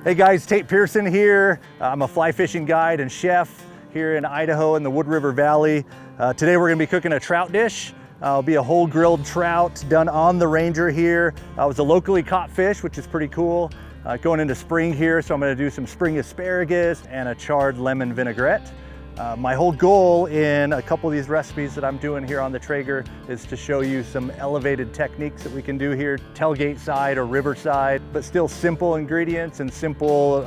Hey guys, Tate Pearson here. I'm a fly fishing guide and chef here in Idaho in the Wood River Valley. Today we're gonna be cooking a trout dish. It'll be a whole grilled trout done on the Ranger here. It was a locally caught fish, which is pretty cool. Going into spring here, so I'm gonna do some spring asparagus and a charred lemon vinaigrette. My whole goal in a couple of these recipes that I'm doing here on the Traeger is to show you some elevated techniques that we can do here, tailgate side or riverside, but still simple ingredients and simple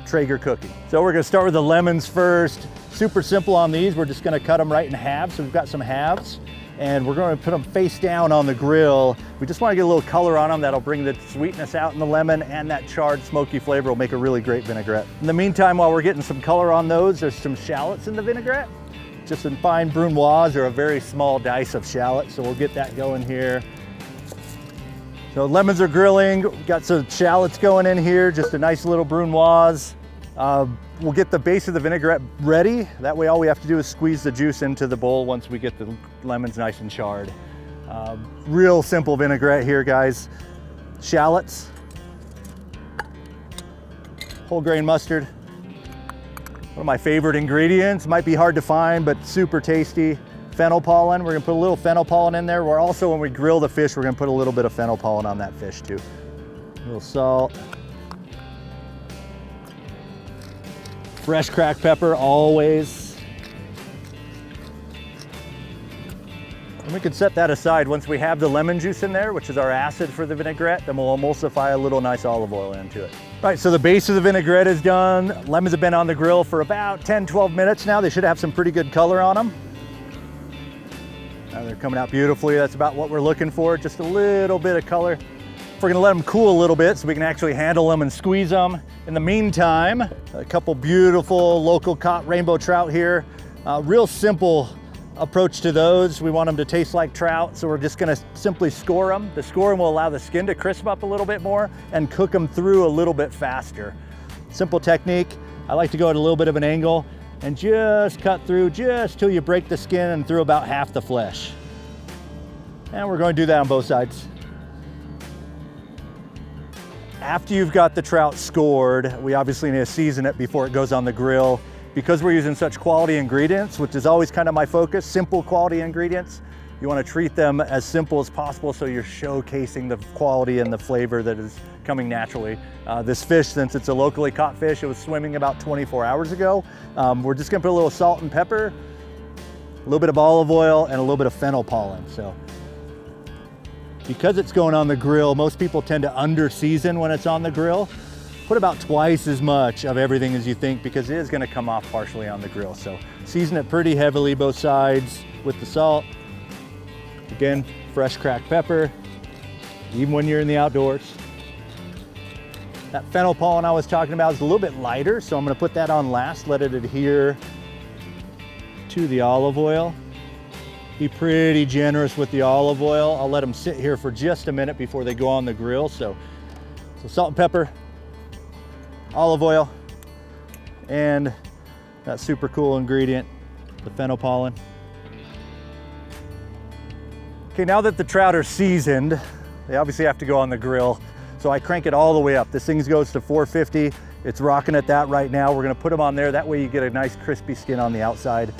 Traeger cooking. So we're gonna start with the lemons first. Super simple on these. We're just gonna cut them right in halves. So we've got some halves and we're gonna put them face down on the grill. We just wanna get a little color on them that'll bring the sweetness out in the lemon, and that charred smoky flavor will make a really great vinaigrette. In the meantime, while we're getting some color on those, there's some shallots in the vinaigrette. Just some fine brunoise or a very small dice of shallot. So we'll get that going here. So lemons are grilling. We've got some shallots going in here, just a nice little brunoise. We'll get the base of the vinaigrette ready. That way all we have to do is squeeze the juice into the bowl once we get the lemons nice and charred. Real simple vinaigrette here, guys. Shallots, whole grain mustard, one of my favorite ingredients. Might be hard to find, but super tasty. Fennel pollen, we're gonna put a little fennel pollen in there. We're also, when we grill the fish, we're gonna put a little bit of fennel pollen on that fish too. A little salt. Fresh cracked pepper, always. And we can set that aside. Once we have the lemon juice in there, which is our acid for the vinaigrette, then we'll emulsify a little nice olive oil into it. All right, so the base of the vinaigrette is done. Lemons have been on the grill for about 10, 12 minutes now. They should have some pretty good color on them. Now they're coming out beautifully. That's about what we're looking for, just a little bit of color. We're gonna let them cool a little bit so we can actually handle them and squeeze them. In the meantime, a couple beautiful local caught rainbow trout here. Real simple approach to those. We want them to taste like trout, so we're just gonna simply score them. The scoring will allow the skin to crisp up a little bit more and cook them through a little bit faster. Simple technique. I like to go at a little bit of an angle and just cut through just till you break the skin and through about half the flesh. And we're going to do that on both sides. After you've got the trout scored, we obviously need to season it before it goes on the grill. Because we're using such quality ingredients, which is always kind of my focus, simple quality ingredients, you want to treat them as simple as possible so you're showcasing the quality and the flavor that is coming naturally. This fish, since it's a locally caught fish, it was swimming about 24 hours ago. We're just gonna put a little salt and pepper, a little bit of olive oil, and a little bit of fennel pollen. So, because it's going on the grill, most people tend to under-season when it's on the grill. Put about twice as much of everything as you think, because it is gonna come off partially on the grill. So season it pretty heavily, both sides, with the salt. Again, fresh cracked pepper, even when you're in the outdoors. That fennel pollen I was talking about is a little bit lighter, so I'm gonna put that on last, let it adhere to the olive oil. Be pretty generous with the olive oil. I'll let them sit here for just a minute before they go on the grill. So salt and pepper, olive oil, and that super cool ingredient, the fennel pollen. Okay, now that the trout are seasoned, they obviously have to go on the grill. So I crank it all the way up. This thing goes to 450. It's rocking at that right now. We're gonna put them on there. That way you get a nice crispy skin on the outside.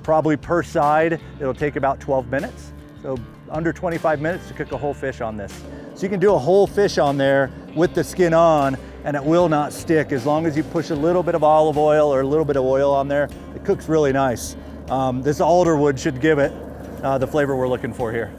Probably per side, it'll take about 12 minutes. So under 25 minutes to cook a whole fish on this. So you can do a whole fish on there with the skin on, and it will not stick as long as you push a little bit of olive oil or a little bit of oil on there. It cooks really nice. This alderwood should give it the flavor we're looking for here.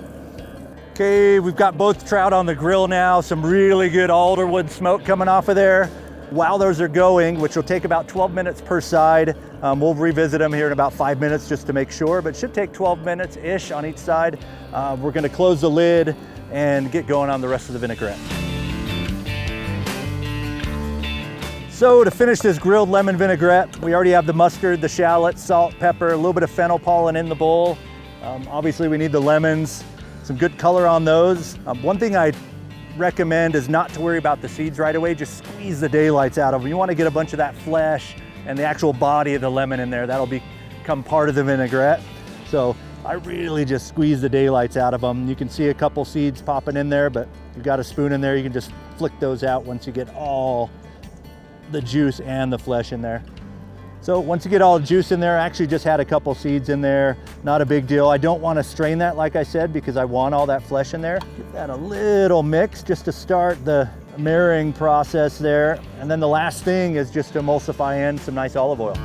Okay, we've got both trout on the grill now. Some really good alderwood smoke coming off of there. While those are going, which will take about 12 minutes per side, we'll revisit them here in about 5 minutes just to make sure, but it should take 12 minutes-ish on each side. We're gonna close the lid and get going on the rest of the vinaigrette. So to finish this grilled lemon vinaigrette, we already have the mustard, the shallots, salt, pepper, a little bit of fennel pollen in the bowl. Obviously we need the lemons, some good color on those. One thing I recommend is not to worry about the seeds right away, just squeeze the daylights out of them. You want to get a bunch of that flesh and the actual body of the lemon in there. That'll become part of the vinaigrette. So I really just squeeze the daylights out of them. You can see a couple seeds popping in there, but if you've got a spoon in there, you can just flick those out once you get all the juice and the flesh in there. So once you get all the juice in there, I actually just had a couple seeds in there, not a big deal. I don't want to strain that, like I said, because I want all that flesh in there. Give that a little mix just to start the marrying process there. And then the last thing is just to emulsify in some nice olive oil.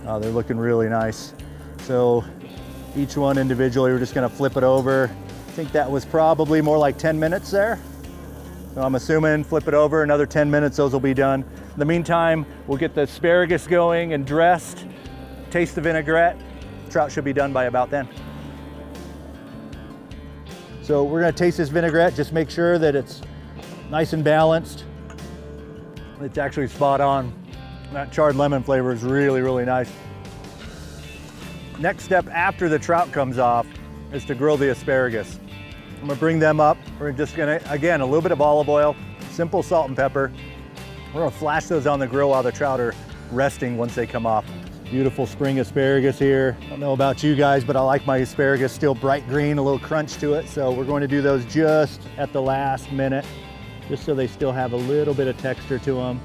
Oh, they're looking really nice. So each one individually, we're just gonna flip it over. I think that was probably more like 10 minutes there. So I'm assuming flip it over, another 10 minutes, those will be done. In the meantime, we'll get the asparagus going and dressed, taste the vinaigrette. Trout should be done by about then. So we're gonna taste this vinaigrette, just make sure that it's nice and balanced. It's actually spot on. That charred lemon flavor is really, really nice. Next step after the trout comes off is to grill the asparagus. I'm gonna bring them up. We're just gonna, again, a little bit of olive oil, simple salt and pepper. We're gonna flash those on the grill while the trout are resting once they come off. Beautiful spring asparagus here. I don't know about you guys, but I like my asparagus still bright green, a little crunch to it. So we're going to do those just at the last minute, just so they still have a little bit of texture to them.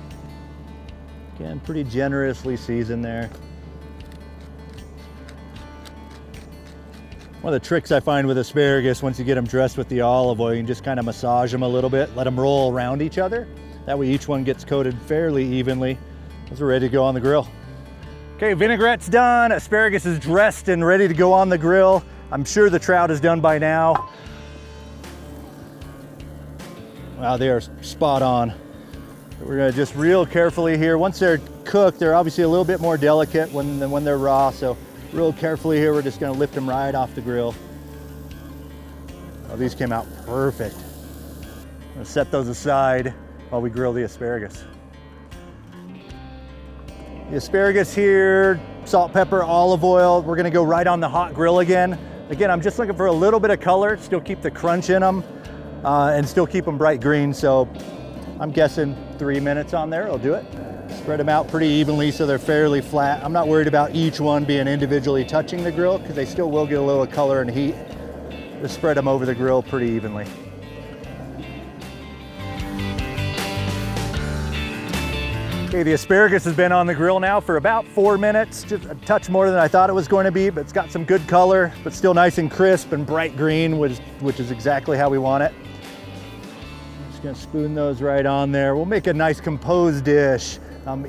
Again, pretty generously seasoned there. One of the tricks I find with asparagus, once you get them dressed with the olive oil, you can just kind of massage them a little bit, let them roll around each other. That way each one gets coated fairly evenly as we're ready to go on the grill. Okay, vinaigrette's done, asparagus is dressed and ready to go on the grill. I'm sure the trout is done by now. Wow, they are spot on. We're gonna just real carefully here. Once they're cooked, they're obviously a little bit more delicate than when they're raw, so real carefully here, we're just gonna lift them right off the grill. Oh, these came out perfect. I'm gonna set those aside while we grill the asparagus. The asparagus here, salt, pepper, olive oil. We're gonna go right on the hot grill again. Again, I'm just looking for a little bit of color, still keep the crunch in them, and still keep them bright green. So I'm guessing 3 minutes on there, I'll do it. Spread them out pretty evenly so they're fairly flat. I'm not worried about each one being individually touching the grill because they still will get a little color and heat. Just spread them over the grill pretty evenly. Okay, the asparagus has been on the grill now for about 4 minutes, just a touch more than I thought it was going to be, but it's got some good color, but still nice and crisp and bright green, which is exactly how we want it. I'm just gonna spoon those right on there. We'll make a nice composed dish,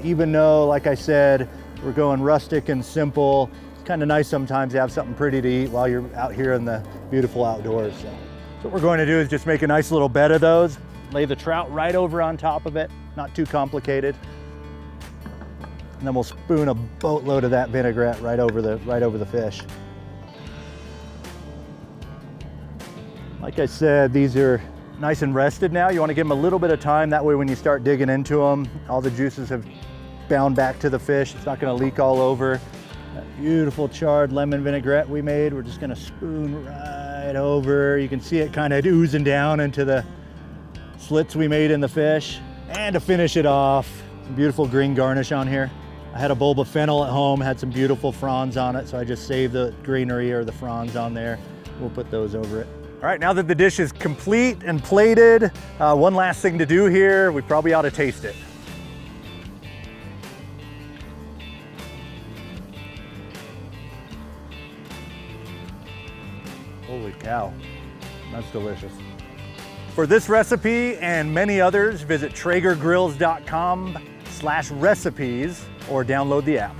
even though, like I said, we're going rustic and simple. It's kind of nice sometimes to have something pretty to eat while you're out here in the beautiful outdoors. So what we're going to do is just make a nice little bed of those, lay the trout right over on top of it, not too complicated. And then we'll spoon a boatload of that vinaigrette right over the fish. Like I said, these are nice and rested now. You want to give them a little bit of time. That way when you start digging into them, all the juices have bound back to the fish. It's not going to leak all over. That beautiful charred lemon vinaigrette we made, we're just going to spoon right over. You can see it kind of oozing down into the slits we made in the fish. And to finish it off, some beautiful green garnish on here. I had a bulb of fennel at home, had some beautiful fronds on it, so I just saved the greenery or the fronds on there. We'll put those over it. All right, now that the dish is complete and plated, one last thing to do here. We probably ought to taste it. Holy cow, that's delicious. For this recipe and many others, visit TraegerGrills.com/recipes or download the app.